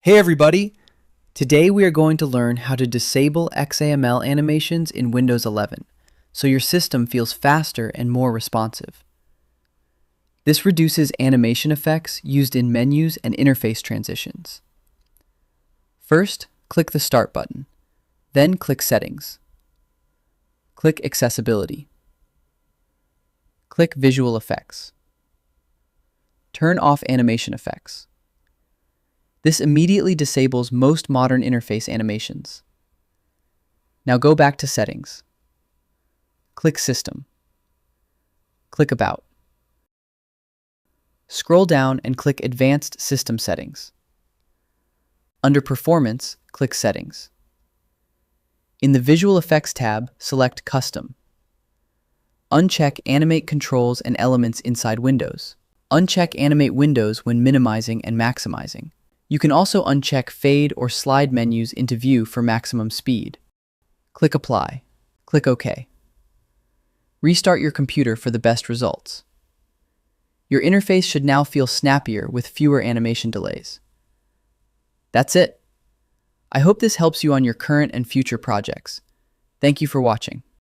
Hey everybody! Today we are going to learn how to disable XAML animations in Windows 11 so your system feels faster and more responsive. This reduces animation effects used in menus and interface transitions. First, click the Start button, then click Settings. Click Accessibility. Click Visual Effects. Turn off animation effects. This immediately disables most modern interface animations. Now go back to Settings. Click System. Click About. Scroll down and click Advanced System Settings. Under Performance, click Settings. In the Visual Effects tab, select Custom. Uncheck Animate Controls and Elements inside Windows. Uncheck Animate Windows when minimizing and maximizing. You can also uncheck Fade or Slide menus into view for maximum speed. Click Apply. Click OK. Restart your computer for the best results. Your interface should now feel snappier with fewer animation delays. That's it. I hope this helps you on your current and future projects. Thank you for watching.